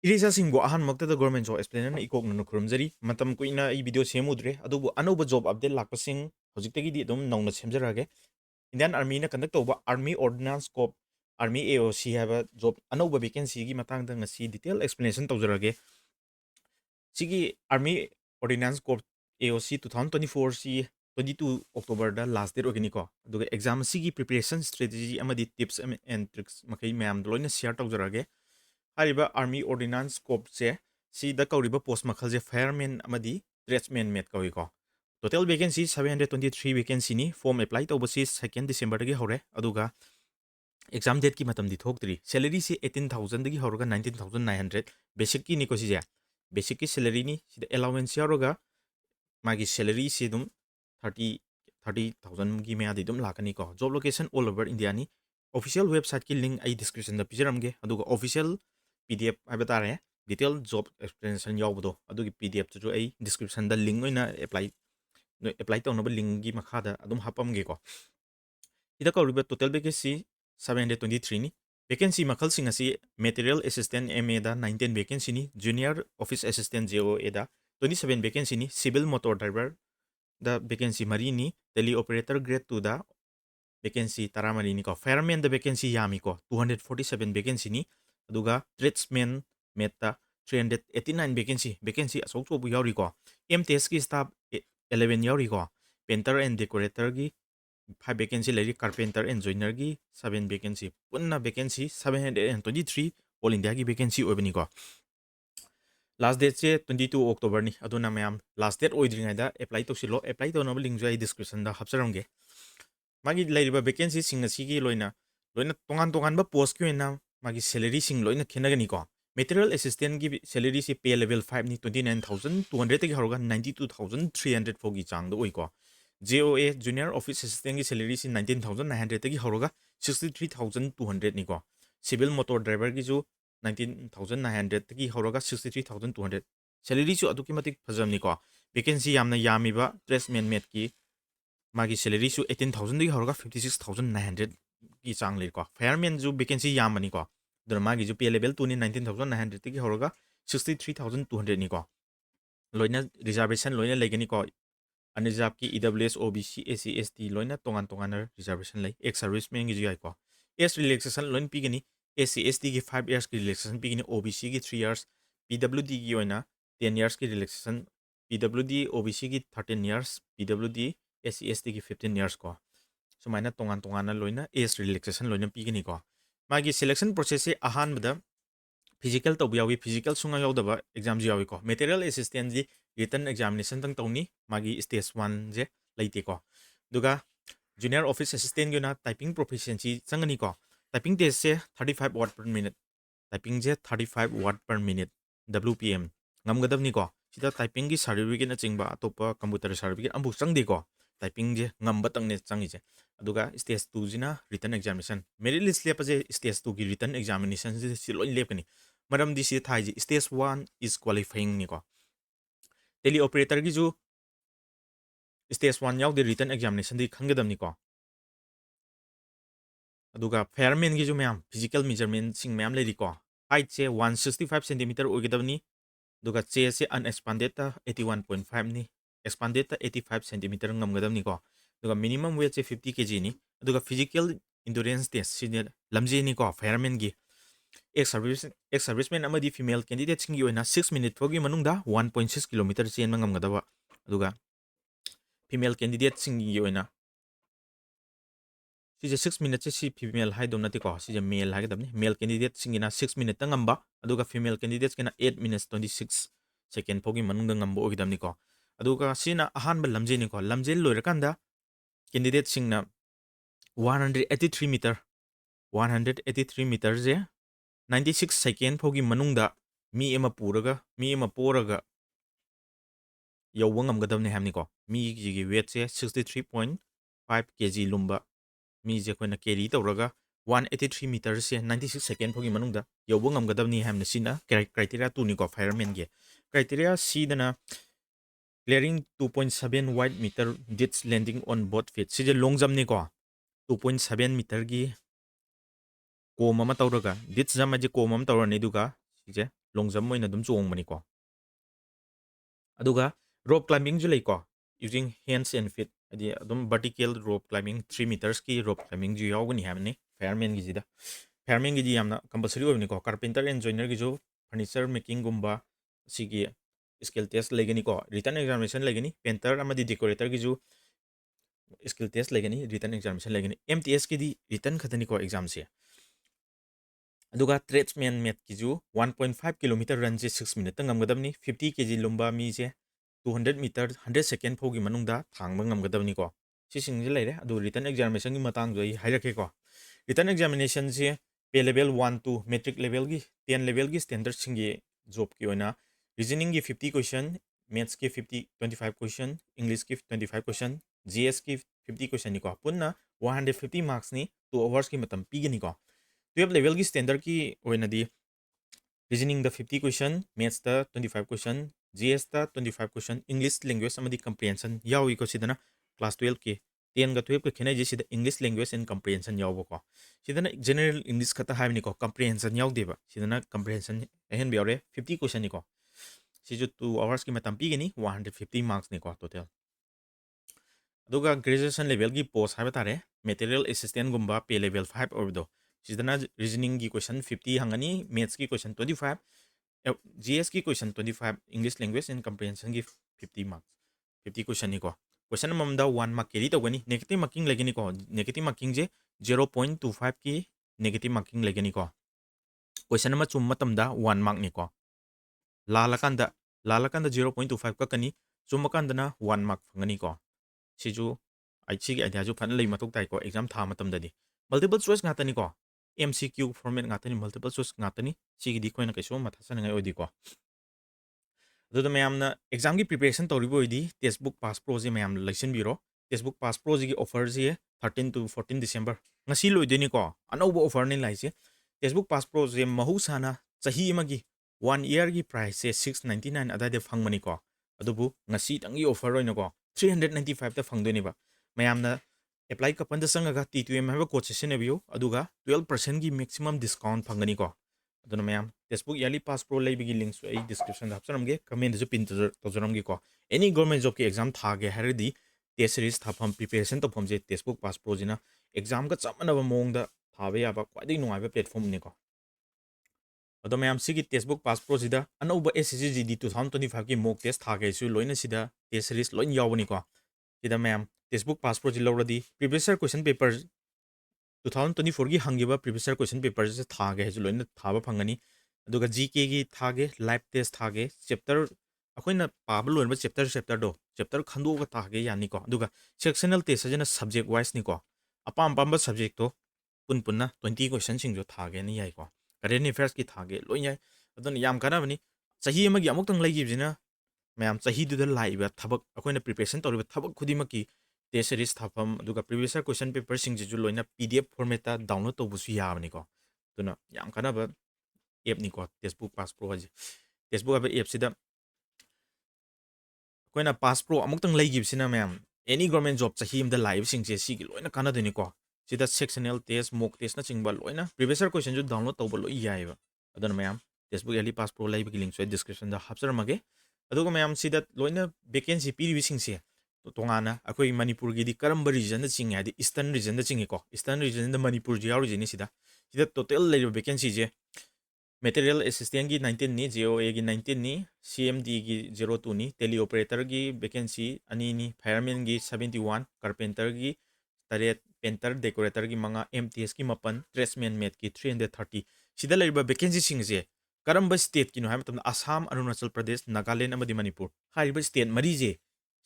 Irisasingo ahan maktada government job explainer ikok na khurumjari matam ko ina I video semudre adubu anoba job update lakpasing hojiktagi di dum nongna semjarage Indian Army na conduct toba Army Ordnance Corps Army AOC haba job anoba vacancy gi matangda ngasi detail explanation tawjarage sigi Army Ordnance Corps AOC 2024 si 22 October da last date ogini ko aduga exam sigi preparation strategy amadi tips and tricks makai mayam loina share tawjarage Hariba Army Ordnance Corps se si da kauriba post makhal je fireman amadi tradesman met kawi ko total vacancy 723 vacancy ni form apply to basi 2nd December dagi hore aduga exam date ki matam di thokdri salary si 18000 dagi horoga 19900 basic ki ni ko si ja basic ki salary ni sida allowance yaroga magi salary si dum 30,000 gi me adi dum lakani ko job location all over India ni official website ki link ai description da pijaramge aduga official PDF haiba tare detail job explanation yawdo adugi PDF chu ai description da link oina apply to no link gi makhada adum hapamge ko ida ko riba total vacancy 723 ni vacancy makhal sing asi material assistant MA da 19 vacancy ni junior office assistant JOA da 27 vacancy ni civil motor driver da vacancy mari ni tele operator grade 2 da vacancy taramari ni ko fireman da vacancy yami ko 247 vacancy ni aduga tradesman meta 389 vacancy asok chobu yauri ko MTS ki staff 11 yauri ko painter and decorator gi 5 vacancy lady carpenter and joiner gi 7 vacancy punna vacancy 723 all India gi vacancy obani ko last date se 22 October ni aduna mayam last date oidringa da apply to silo apply to no link jo ai description da hapsaramge magi lairiba vacancy sing asigi loina tongan ba post ki na magi salary sing loina khenagani ko material assistant gi salary si pay level 5 ni 29200 tagi haroga 92300 fogi chang do oi ko JOA junior office assistant gi salary si 19900 tagi haroga 63200 ni ko civil motor driver gi ju 19900 tagi haroga 63200 salary su aduki matik phajam ni ko vacancy yamna yamiba tradesman met ki magi salary su 18000 dagi haroga 56900 ki chang le ko fireman ju vacancy yamani ko dor magi ju pay level 2 ni 19900 dagi haroga 63200 ni ko loina reservation loina legani ko anijab ki EWS OBC SC ST loina tongan reservation lay ex serviceman gi ju ko S relaxation loin pigani SC ST gi 5 years ki relaxation pigani OBC gi 3 years PWD gi oina 10 years ki relaxation PWD OBC gi 13 years PWD SC ST gi 15 years ko so maina tongan loina age relaxation loina pigani ko magi selection process se ahan bada physical to biawi physical sunga yawdaba exam ji yawi ko material assistant ji written examination tang tawni magi stage 1 je leite ko duga junior office assistant gina typing proficiency changani ko typing test se 35 word per minute typing je 35 word per minute WPM ngamgadabni ko sida typing gi certificate na chingba atopa computer certificate ambu changdi ko typing je ngamba tangne changi je aduga stage 2 jina written examination merit list lepa je stage 2 gi written examination je siloi lepkani madam di si thai ji stage 1 is qualifying ni ko tele operator gi ju stage 1 yaw de written examination di khangadam ni ko aduga fireman gi ju mayam physical measurement sing mayam le ri ko height che 165 cm ogedabni duga che se unexpanded ta 81.5 ni expanded ta 85 cm ngamgadam ni ko duga minimum weight che 50 kg ni duga physical endurance test senior lamje ni ko fireman gi ex serviceman amadi female candidate sing gi oina 6 minute fogi manungda 1.6 km chen ngamgadaba duga female candidate sing gi oina si 6 minutes si female hai dom nati ko si male hai gadam ni male candidate singina 6 minute ngamba aduga female candidates kina 8 minutes 26 second fogi manungda ngambo ogidam ni ko aduga sina ahan ba lamje ni ko lamje loirakanda candidate singna 183 meter 183 meter je 96 second fogi manungda mi ema poraga yawang ngamgadam ni hamni ko mi gi weight se 63.5 kg lumba mi je koina carry tawraga 183 meter se 96 second fogi manungda yawbo ngamgadabni hamna sina criteria 2 ni ko fireman ge criteria c dana clearing 2.7 wide meter ditch landing on both feet si je long jump ni ko 2.7 meter gi ko mama tawraga ditch jump je ko mama tawrani duga si je long jump moina dum chong mani ko aduga rope climbing ju lei ko using hands and feet adi adum vertical rope climbing 3 meters ki rope climbing ju yaw gani hamni fireman gi jida fireman gi yamna compulsory obni ko carpenter and joiner gi ju furniture making gumba sigi skill test legani ko written examination legani painter amadi decorator gi ju skill test legani written examination legani MTS ki di written khatani ko exam se aduga tradesman met ki ju 1.5 kilometer run je 6 minute ngam gadamni 50 kg lumba mi je 200 meter 100 second phogi manungda thangba ngam gadamni ko si sing je leire adu written examination gi matang joi hairake ko written examination je pay level 1 to metric level gi 10 level gi standard singi job ki oina reasoning gi 50 question maths ki 50 25 question english ki 25 question GS ki 50 question ni ko punna 150 marks ni 2 hours ki matam pigini ko 12 level की standard की ओइना दी reasoning the 50 question maths the 25 question GS the 25 question English language amadi comprehension yawi ko sidana class 12 की 10 ga 12 के खेने जे सिदा English language and comprehension यावबो को सिदना general English खता हाइबनि को comprehension याव देबा सिदना comprehension एहन बियारे 50 question नि को सिजु 2 hours की मतम पीगनि 150 marks नि को total aduga graduation level की post हाइबा तारे material assistant गुम्बा pay level 5 ओरदो सिदना reasoning की question 50 हंगनी maths की question 25 GS की question 25 English language and comprehension की 50 marks 50 question ni ko question mamda 1 mark carry tawani negative marking legani ko negative marking je 0.25 की negative marking legani ko question ma chum matamda 1 mark ni ko lalakanda 0.25 ka kani chum makanda na 1 mark phangani ko सिजु आइची idea जो fun लई मथुक ताइ को exam था मतम ददी multiple choice गातनी को MCQ format गातनी multiple choice गातनी सिगी दी कोइना कैसो मथा सनंगाय ओदी को अदुदा मैमना एग्जाम की प्रिपरेशन तौरिबो ओदी टेस्ट बुक पास प्रो जे मैम लाइसन बिरो टेस्ट बुक पास प्रो जी की offer J 13 to 14 December ngasi loideni ko anaubo offer ni laise test book pass pro जे mahusana chahi amagi 1 year की price से 699 अदादे फंगमनी को अदुबु ngasi tangi offer रोइना को 395 ता फंगदोनिबा मैमना apply Kapan the संगा T2M हाइबा code से सेनेबियो अदुगा 12% की मैक्सिमम डिस्काउंट फंगनी को अदुना मैम टेक्स्टबुक याली पास प्रो लेबिगी लिंक सो ए डिस्क्रिप्शन दा हपसनमगे कमेंट जो पिन तजरमगे को एनी गवर्नमेंट जॉब की एग्जाम थागे हरदी टेस्ट सीरीज थाफम प्रिपरेशन तफम जे टेक्स्टबुक पास प्रो जिना एग्जाम का चमनब मोंगदा थाबे याबा क्वाइदि नुंगाइबा प्लेटफॉर्म ने को अदो मैम सिगी टेक्स्टबुक पास प्रो जिदा अनौबा SCGD 2025 की मॉक टेस्ट थागे सु लोइना सिदा टेस्ट सीरीज लोइन यावनी को सिदा मैम टेक्स्टबुक पास प्रो जि लौरदी प्रीवियस ईयर क्वेश्चन पेपर 2024 की हंगिबा प्रीवियस ईयर क्वेश्चन पेपर से थागे सु लोइना थाबा फंगनी अदुगा GK की थागे लाइव टेस्ट थागे चैप्टर अखोइना पाबा लोइनबा चैप्टर दो चैप्टर खंदोगा थागे यानी को अदुगा सेक्शनल टेस्ट जना सब्जेक्ट वाइज नि को अपाम पाम सब्जेक्ट तो पुन पुन्ना 20 क्वेश्चन सिंग जो थागे नि याई को करेंट अफेयर्स की थागे लोइन याई अदुन याम कानाबनी सही अमगी अमुक्तंग लैगिबजिना मैम सही दुदा लाइबा थबक अखोइना प्रिपरेशन तौरिबा थबक खुदिमकी टेस्ट सीरीज थाफम अदुगा प्रीवियस ईयर क्वेश्चन पेपर सिंग जो लोइना PDF फॉर्मेट ता डाउनलोड तौबुसु याबनी को अदुना याम कानाबा एप नि को टेक्स्टबुक पास प्रो हाजि टेक्स्टबुक अब एप सिदा कोइना पास प्रो अमुक्तंग लैगिबसिना मैम एनी गवर्नमेंट जॉब चाही अमदा लाइव सिंगजे सिगी लोइना कानादनि को सिदा सेक्शनल टेस्ट मॉक टेस्ट ना चिंगबा लोइना प्रीवियस ईयर क्वेश्चन जो डाउनलोड तौबा लोइ याइबा अदुना मैम टेक्स्टबुक याली पास प्रो लाइव की लिंक सो डिस्क्रिप्शन दा हापसरमगे अदुगा मैम सिदा लोइना वैकेंसी पीरिबि सिंगसे तो तोंगाना अखोइ मणिपुर गी दी करम रीजन दा चिंगे हादि ईस्टर्न रीजन दा चिंगे को ईस्टर्न रीजन दा मणिपुर जी याउ जिनि सिदा सिदा टोटल लेरो वैकेंसी जे Material Assistant की 19 नी JOA की 19 नी CMD की 02 नी टेली ऑपरेटर की वैकेंसी अनि नी फायरमैन की 71 कारपेंटर की तरेत पेंटर डेकोरेटर की मंगा MTS की मपन ट्रेड्समैन मेट की 330 सिदा लेरिबा वैकेंसी सिंगजे करम स्टेट की नो हाय मतलब असम अरुणाचल प्रदेश नागालैंड अमदी मणिपुर हाइबा स्टेट मरीजे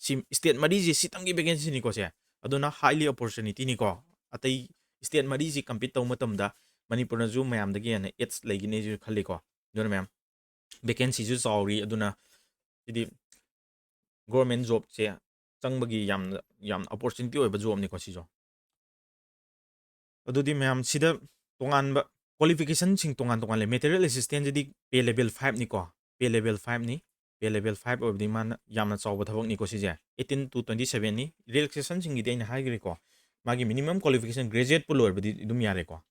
सिम स्टेट मरीजे सितंगी वैकेंसी निको से अदुना हाईली अपॉर्चुनिटी निको अतै स्टेट मरीजे कंपीट तौ मतमदा मणिपुर जो मैम दगी ने एट्स लेगिने जो खल्ले को जोन मैम वैकेंसी जो चावरी अदुना इदि गवर्नमेंट जॉब से चंगबगी याम अपॉर्चुनिटी ओइबा जॉब निको सिजो अदुदि मैम सिदा तोंगान क्वालिफिकेशन सिंग तोंगान तोंगान ले मटेरियल असिस्टेंट जदि पे लेवल 5 निको पे लेवल 5 नि पे लेवल 5 ओबदि मान यामना चावबा थबक निको सिजे 18 to 27 नि रिलैक्सेशन सिंग गिदि हाइग्रे को मागी मिनिमम क्वालिफिकेशन ग्रेजुएट पुल ओबदि दुम यारे को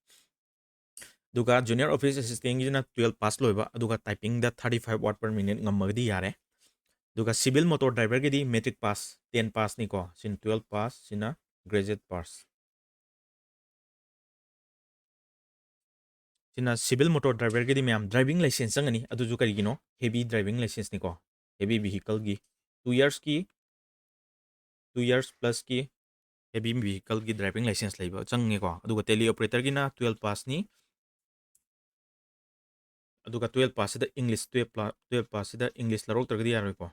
दुगा जूनियर ऑफिस असिस्टेंट गिना 12 पास लोइबा दुगा टाइपिंग दा 35 वर्ड पर मिनट ngमगदी यारे दुगा सिविल मोटर ड्राइवर गिदी मैट्रिक पास 10 पास नि को सिन 12 पास सिना ग्रेजुएट पास सिना सिविल मोटर ड्राइवर गिदी मैम ड्राइविंग लाइसेंस संगनी अदुजु करिगिनो हेवी ड्राइविंग लाइसेंस नि को हेवी व्हीकल गी 2 years प्लस की हेवी व्हीकल की ड्राइविंग लाइसेंस लेबा चंगे को अदुगा टेली ऑपरेटर गिना 12 पास नि अदुगा 12 पास दा इंग्लिश 12 पास दा इंग्लिश लरोक तरगदी यारोय को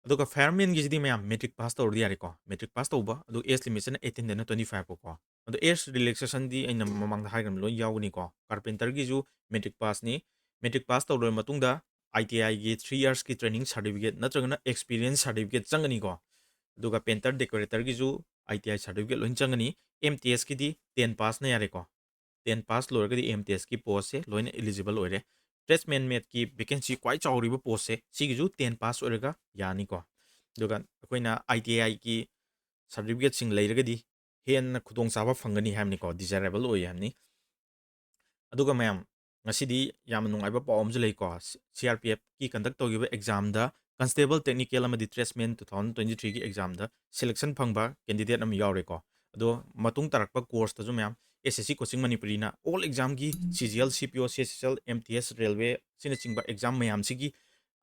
अदुगा फायरमैन गिजिदी मैम मैट्रिक पास तौरदी यारे को मैट्रिक पास तौबा अदु एज लिमिट से 18 देना 25 को अदु एज रिलैक्सेशन दी अइना ममांग दा हाइगम लो यावनी को कारपेंटर गिजु मैट्रिक पास नि मैट्रिक पास तौर मतुंगदा ITI गी 3 years की ट्रेनिंग सर्टिफिकेट नत्रगना एक्सपीरियंस सर्टिफिकेट चंगनी को अदुगा पेंटर डेकोरेटर गिजु ITI सर्टिफिकेट लोइन चंगनी MTS की दी 10 पास न यारे को 10 पास लोरगदी MTS की पोस्ट से लोइन एलिजिबल होरे ट्रेड्समैन मेट की वैकेंसी क्वाइ चाउरिबो पोस्ट से सिगिजु 10 पास होरेगा यानी को दुगा अखोइना ITI की सर्टिफिकेट सिंग लेरगदी हेन खुदोंग चाबा फंगनी हमनी को डिजायरेबल होय हमनी अदुगा ma'am ngасidi yam nungaiba pawm je leiko CRPF की कंडक्ट तौगिबा एग्जाम दा कंस्टेबल टेक्निकल अमदि ट्रेड्समैन 2023 की एग्जाम दा सिलेक्शन फंगबा कैंडिडेट अम यावरेको अदो मतुंग तरकपा कोर्स तजु मैम SSC कोचिंग मणिपुरी ना ऑल एग्जाम की CGL CPO CHSL MTS railway सिने चिंगबा एग्जाम मैम सिगी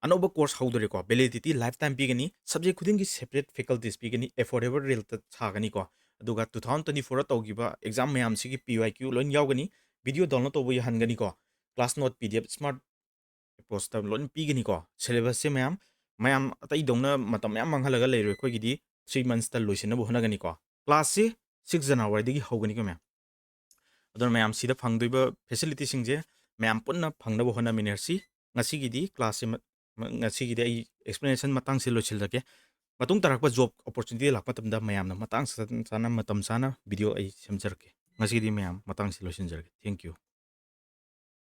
अनोबा कोर्स हौदरेको वैलिडिटी लाइफ टाइम पीगनी सब्जेक्ट खुदिंग की सेपरेट फैकल्टीज पीगनी एफोर्डेबल रेल त छागनी को अदुगा 2024 तौगिबा एग्जाम मैम सिगी PYQ लोइन यावगनी वीडियो डाउनलोड तौबो यहनगनी को class note PDF smart post लोन पीगनी को सिलेबस से मैम मैम अतई दौना मतम मैम मंगलगा लेरो अखोइगिदी 3 months ता लोइसिनबो होनगनी को क्लास से 6 जनवरी दगी होगनी को मैम अदर मैम सिदा फंगदोइबा फैसिलिटी सिंजे मैम पुन्ना फंगनबो होना मिनरसी ngasiगidi क्लास से ngasiगidi आई एक्सप्लेनेशन मतंग से लोइसिलदके मतुंग तरकपा जॉब अपॉर्चुनिटी लाकपा तमदा मैम ना मतंग साना मतम साना वीडियो आई समझरके ngasiगidi मैम मतंग से लोइसिनजरके थैंक यू